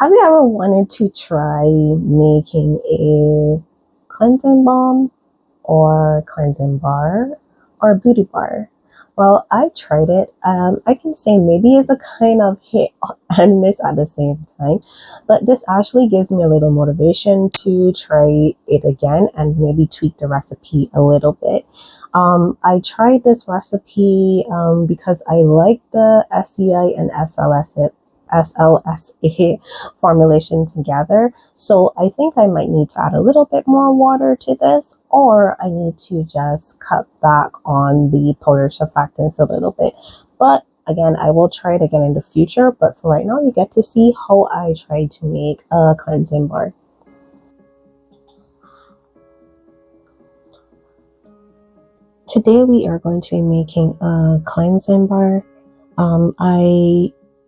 Have you ever wanted to try making a cleansing balm or cleansing bar or beauty bar? Well, I tried it. I can say maybe it's a kind of hit and miss at the same time, but this actually gives me a little motivation to try it again and maybe tweak the recipe a little bit. I tried this recipe because I like the SCI and SLSA formulation together. So I think I might need to add a little bit more water to this, or I need to just cut back on the powder surfactants a little bit. But again, I will try it again in the future. But for right now, you get to see how I try to make a cleansing bar. Today we are going to be making a cleansing bar.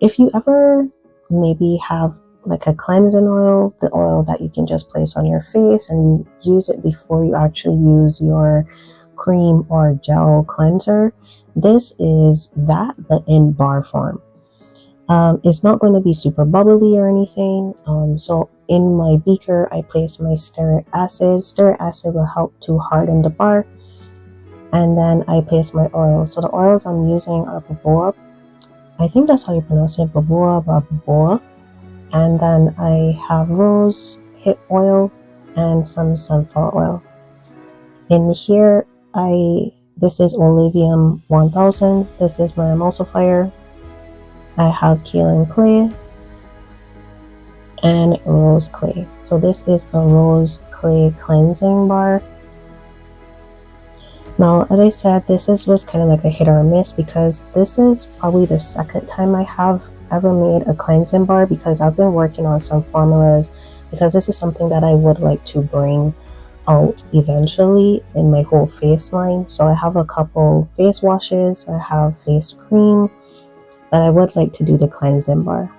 If you ever maybe have like a cleansing oil, the oil that you can just place on your face and use it before you actually use your cream or gel cleanser, this is that, but in bar form. It's not going to be super bubbly or anything. So in my beaker, I place my stearic acid. Stearic acid will help to harden the bar. And then I place my oil. So the oils I'm using are Baboa. I think that's how you pronounce it, Baboa. And then I have rose hip oil and some sunflower oil. In here, this is Olivem 1000. This is my emulsifier. I have Kaolin Clay and rose clay. So this is a rose clay cleansing bar. Now, as I said, this was kind of like a hit or a miss because this is probably the second time I have ever made a cleansing bar, because I've been working on some formulas, because this is something that I would like to bring out eventually in my whole face line. So I have a couple face washes, I have face cream, but I would like to do the cleansing bar.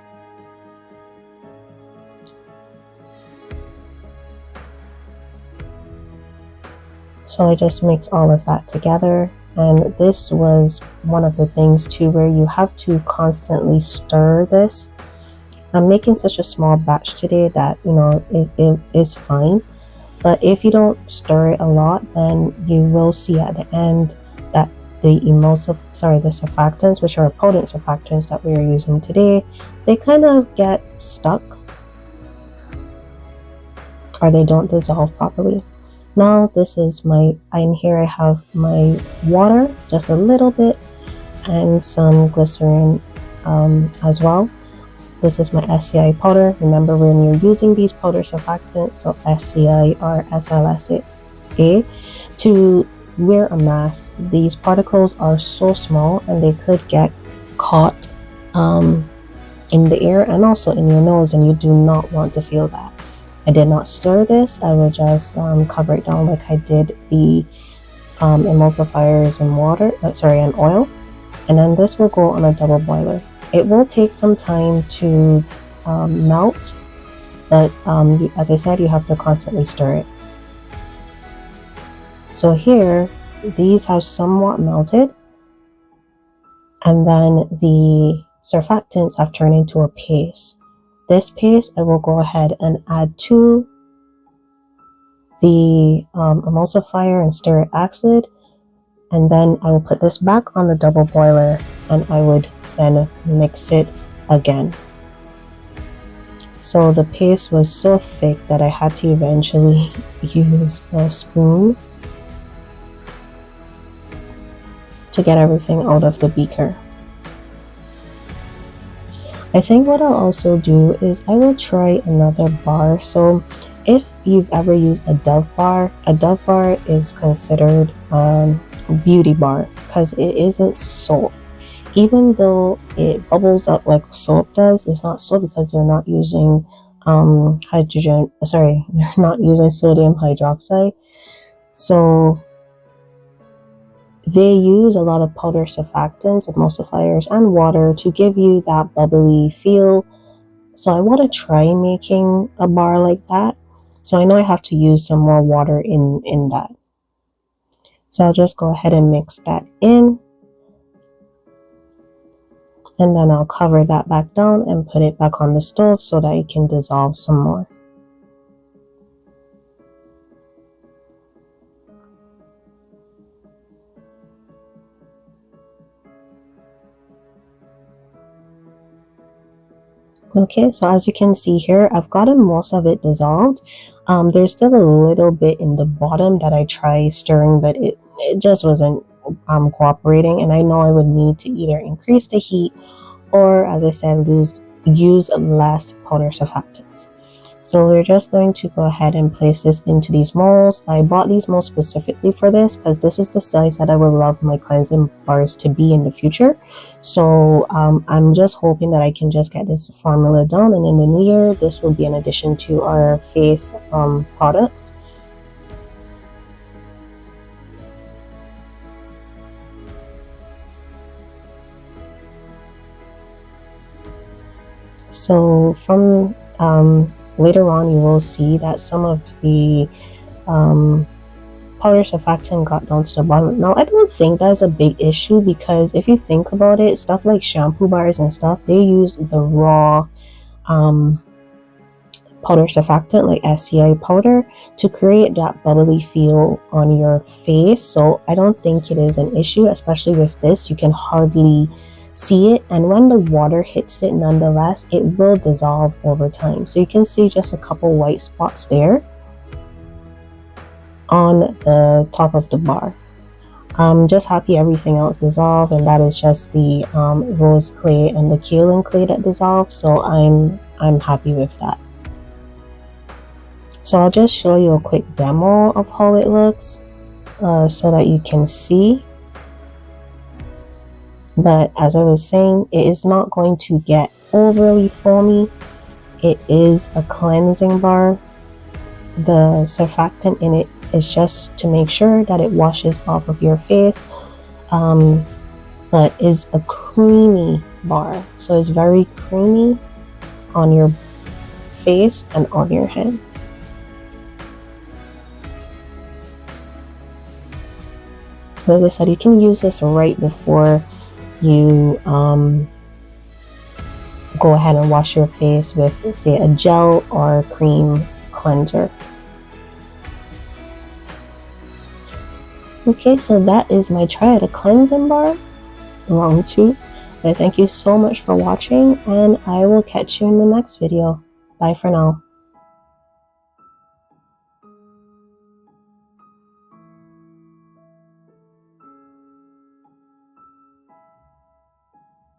So I just mix all of that together, and this was one of the things too where you have to constantly stir this. I'm making such a small batch today that, you know, it is fine, but if you don't stir it a lot, then you will see at the end that the surfactants, which are potent surfactants that we are using today, they kind of get stuck or they don't dissolve properly. Now this is in here I have my water, just a little bit, and some glycerin as well. This is my SCI powder. Remember, when you're using these powder surfactants, so SCI or SLSA, to wear a mask, these particles are so small and they could get caught in the air and also in your nose, and you do not want to feel that. I did not stir this. I will just cover it down like I did the emulsifiers and and oil. And then this will go on a double boiler. It will take some time to melt, but as I said, you have to constantly stir it. So here, these have somewhat melted, and then the surfactants have turned into a paste. This paste I will go ahead and add to the emulsifier and stearic acid, and then I will put this back on the double boiler and I would then mix it again. So the paste was so thick that I had to eventually use a spoon to get everything out of the beaker. I think what I'll also do is I will try another bar. So if you've ever used a Dove bar is considered beauty bar because it isn't soap. Even though it bubbles up like soap does, it's not soap because they're not using they're not using sodium hydroxide. So they use a lot of powder surfactants, emulsifiers, and water to give you that bubbly feel. So I want to try making a bar like that. So I know I have to use some more water in that. So I'll just go ahead and mix that in. And then I'll cover that back down and put it back on the stove so that it can dissolve some more. Okay, so as you can see here, I've gotten most of it dissolved. There's still a little bit in the bottom that I tried stirring, but it just wasn't cooperating, and I know I would need to either increase the heat or, as I said, use less powder surfactants. So we're just going to go ahead and place this into these molds. I bought these molds specifically for this because this is the size that I would love my cleansing bars to be in the future. So I'm just hoping that I can just get this formula done, and in the new year this will be an addition to our face products. So from later on, you will see that some of the powder surfactant got down to the bottom. Now, I don't think that's a big issue because if you think about it, stuff like shampoo bars and stuff, they use the raw powder surfactant like SCI Powder to create that bubbly feel on your face. So I don't think it is an issue, especially with this. You can hardly see it, and when the water hits it, nonetheless, it will dissolve over time. So you can see just a couple white spots there on the top of the bar. I'm just happy everything else dissolved, and that is just the rose clay and the kaolin clay that dissolved. So I'm happy with that. So I'll just show you a quick demo of how it looks so that you can see. But as I was saying, it is not going to get overly foamy. It is a cleansing bar. The surfactant in it is just to make sure that it washes off of your face, but is a creamy bar. So it's very creamy on your face and on your hands. Like I said, you can use this right before you go ahead and wash your face with, say, a gel or cream cleanser. Okay, so that is my try at a cleansing bar, round 2. But thank you so much for watching, and I will catch you in the next video. Bye for now.